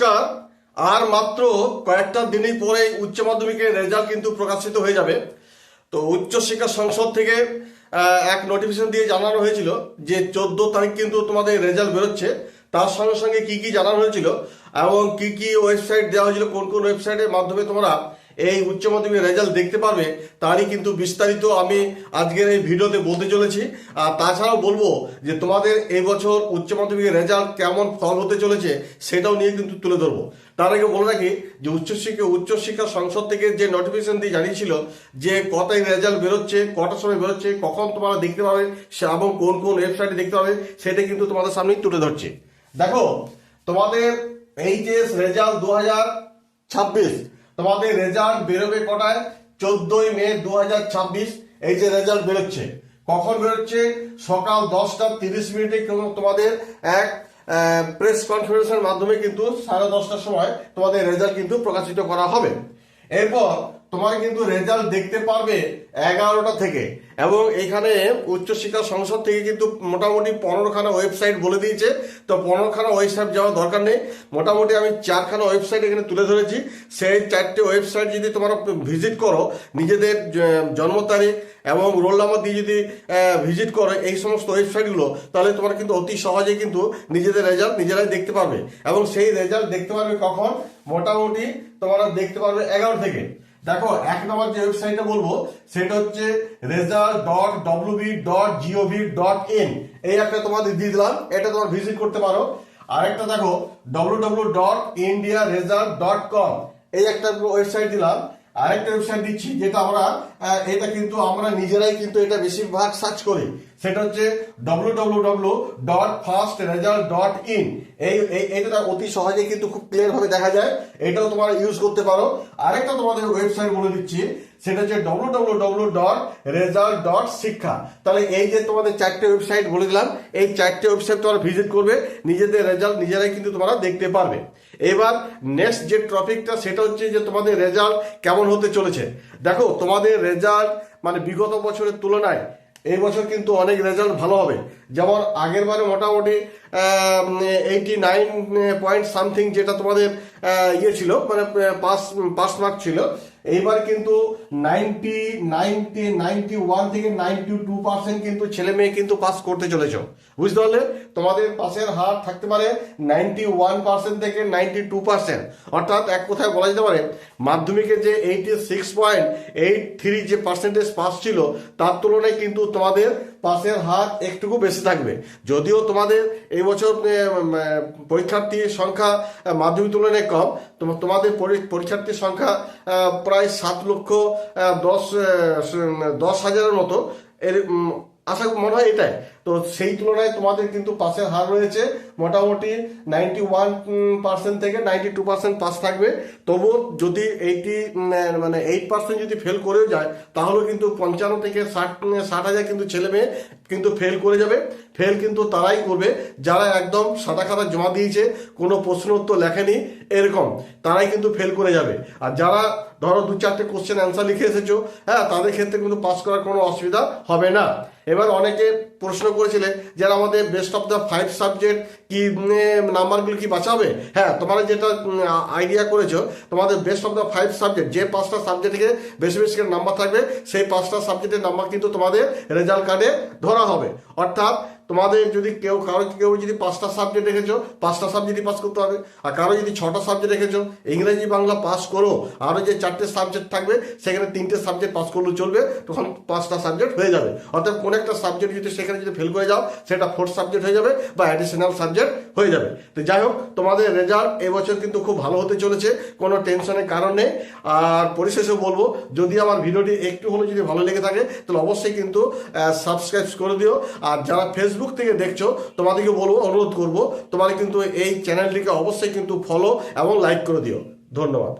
নমস্কার। আর মাত্র কয়েকটা দিনই পরে উচ্চ মাধ্যমিকের রেজাল্ট কিন্তু প্রকাশিত হয়ে যাবে। তো উচ্চশিক্ষা সংসদ থেকে এক নোটিফিকেশন দিয়ে জানানো হয়েছিল যে 14 তারিখ কিন্তু তোমাদের রেজাল্ট বেরোচ্ছে। তার সঙ্গে সঙ্গে কি কি জানানো হয়েছিল এবং কি কি ওয়েবসাইট দেওয়া হয়েছিল, কোন কোন ওয়েবসাইটের মাধ্যমে তোমরা এই উচ্চ মাধ্যমিকের রেজাল্ট দেখতে পারবে, তারই কিন্তু বিস্তারিত আমি আজকের এই ভিডিওতে বলতে চলেছি। আর তাছাড়াও বলবো যে তোমাদের এই বছর উচ্চ মাধ্যমিকের রেজাল্ট কেমন ফল হতে চলেছে সেটাও নিয়ে কিন্তু তুলে ধরবো। তার আগে বলে রাখি যে উচ্চশিক্ষা সংসদ থেকে যে নোটিফিকেশন দিয়ে জানিয়েছিল যে কটায় রেজাল্ট বেরোচ্ছে, কটার সময় বেরোচ্ছে, কখন তোমরা দেখতে পাবে এবং কোন কোন ওয়েবসাইটে দেখতে পাবে, সেটা কিন্তু তোমাদের সামনেই তুলে ধরছে। দেখো, তোমাদের এইচএস রেজাল্ট 2026, তোমাদের রেজাল্ট বেরোবে কটায়? 14ই মে 2026 এই যে রেজাল্ট বেরোচ্ছে। কখন বেরোচ্ছে? সকাল 10:30 তোমাদের এক প্রেস কনফারেন্সের মাধ্যমে কিন্তু 10:30টার সময় তোমাদের রেজাল্ট কিন্তু প্রকাশিত করা হবে। এরপর তোমার কিন্তু রেজাল্ট দেখতে পারবে 11টা থেকে, এবং এখানে উচ্চশিক্ষা সংসদ থেকে কিন্তু মোটামুটি 15খানা ওয়েবসাইট বলে দিয়েছে। তো 15খানা ওয়েবসাইট যাওয়ার দরকার নেই, মোটামুটি আমি 4খানা ওয়েবসাইট এখানে তুলে ধরেছি। সেই 4টে ওয়েবসাইট যদি তোমরা ভিজিট করো, নিজেদের জন্ম তারিখ এবং রোল নাম্বার দিয়ে যদি ভিজিট করো এই সমস্ত ওয়েবসাইটগুলো, তাহলে তোমরা কিন্তু অতি সহজে কিন্তু নিজেদের রেজাল্ট নিজেরাই দেখতে পারবে। এবং সেই রেজাল্ট দেখতে পারবে কখন? মোটামুটি তোমরা দেখতে পারবে 11 থেকে। দেখো, এক নম্বর যে ওয়েবসাইটটা বলবো সেটা হচ্ছে result.wb.gov.in। এই একটা তোমাদের দিয়ে দিলাম, এটা তোমরা ভিজিট করতে পারো। আরেকটা দেখো www.indiaresult.com, এই একটা ওয়েবসাইট দিলাম। আরেকটা ওয়েবসাইট দিচ্ছি যেটা এটা কিন্তু আমরা নিজেরাই কিন্তু এটা বেশিরভাগ সার্চ করি, সেটা হচ্ছে www.firstresult.in। এটা অতি সহজে কিন্তু খুব ক্লিয়ার ভাবে দেখা যায়, এটাও তোমরা ইউজ করতে পারো। আরেকটা তোমাদের ওয়েবসাইট বলে দিচ্ছি, সেটা হচ্ছে www.result.শিক্ষা। তাহলে এই যে তোমাদের 4টে ওয়েবসাইট বলে দিলাম, এই 4টে ওয়েবসাইট তোমরা ভিজিট করবে, নিজেদের রেজাল্ট নিজেরাই কিন্তু তোমরা দেখতে পারবে। এবার নেক্সট যে টপিকটা সেটা হচ্ছে যে তোমাদের রেজাল্ট কেমন হতে চলেছে। দেখো, তোমাদের রেজাল্ট মানে বিগত বছরের তুলনায় এই বছর কিন্তু অনেক রেজাল্ট ভালো হবে। যেমন আগের বারে মোটামুটি 89 পয়েন্ট সামথিং যেটা তোমাদের ইয়ে ছিল, মানে পাস মার্ক ছিল। এইবার কিন্তু 91 থেকে 92% কিন্তু ছেলে মেয়ে কিন্তু পাস করতে চলেছ, বুঝতে পারলে? তোমাদের পাসের হার থাকতে পারে 91% থেকে 92%। অর্থাৎ এক কথায় বলা যেতে পারে মাধ্যমিকে যে 86.83 যে পার্সেন্টেজ পাস ছিল, তার তুলনায় কিন্তু তোমাদের পাসের হার একটুকু বেশি থাকবে। যদিও তোমাদের এই বছর পরীক্ষার্থীর সংখ্যা মাধ্যমিক তুলনায় কম, তোমাদের পরীক্ষার্থীর সংখ্যা প্রায় 7,10,000 মতো, এর আশা মনে হয় এটাই। তো সেই তুলনায় তোমাদের কিন্তু পাসের হার রয়েছে মোটামুটি 91% থেকে 92% পাস থাকবে। তবু যদি 8% যদি ফেল করেও যায়, তাহলে কিন্তু 55 থেকে 60,000 কিন্তু ছেলে মেয়ে কিন্তু ফেল করে যাবে। ফেল কিন্তু তারাই করবে যারা একদম সাদা খাতা জমা দিয়েছে, কোনো প্রশ্ন উত্তর লেখেনি, এরকম তারাই কিন্তু ফেল করে যাবে। আর যারা ধরো 2-4টে কোশ্চেন অ্যান্সার লিখে এসেছো, তাদের ক্ষেত্রে কিন্তু পাস করার কোনো অসুবিধা হবে না। এবার অনেকে প্রশ্ন করেছিলে যে আমাদের বেস্ট অফ দ্য 5 সাবজেক্ট কি নাম্বারগুলো কি বাঁচাবে? তোমরা যেটা আইডিয়া করেছো, তোমাদের বেস্ট অফ দ্য 5 সাবজেক্ট যে 5টা সাবজেক্ট থেকে বেশি বেশি করে নাম্বার থাকবে, সেই 5টা সাবজেক্টের নাম্বার কিন্তু তোমাদের রেজাল্ট কার্ডে ধরা হবে। অর্থাৎ তোমাদের যদি কেউ যদি 5টা সাবজেক্ট রেখেছো, 5টা সাবজেক্টই পাস করতে হবে। আর কারো যদি 6টা সাবজেক্ট রেখেছো, ইংরেজি বাংলা পাস করো, আরো যে 4টে সাবজেক্ট থাকবে সেখানে 3টে সাবজেক্ট পাস করলেও চলবে, তখন 5টা সাবজেক্ট হয়ে যাবে। অর্থাৎ কোন একটা সাবজেক্ট যদি সেখানে যদি ফেল করে যাও, সেটা 4th সাবজেক্ট হয়ে যাবে বা অ্যাডিশনাল সাবজেক্ট হয়ে যাবে। তো যাই হোক, তোমাদের রেজাল্ট এবছর কিন্তু খুব ভালো হতে চলেছে, কোনো টেনশনের কারণ নেই। আর পরিশেষে বলবো, যদি আমার ভিডিওটি একটু হলেও যদি ভালো লেগে থাকে, তাহলে অবশ্যই কিন্তু সাবস্ক্রাইব করে দিও। আর যারা ফেসবুক থেকে দেখছো, তোমাদেরকে বলবো, অনুরোধ করবো, তোমরা কিন্তু এই চ্যানেলটিকে অবশ্যই কিন্তু ফলো এবং লাইক করে দিও। ধন্যবাদ।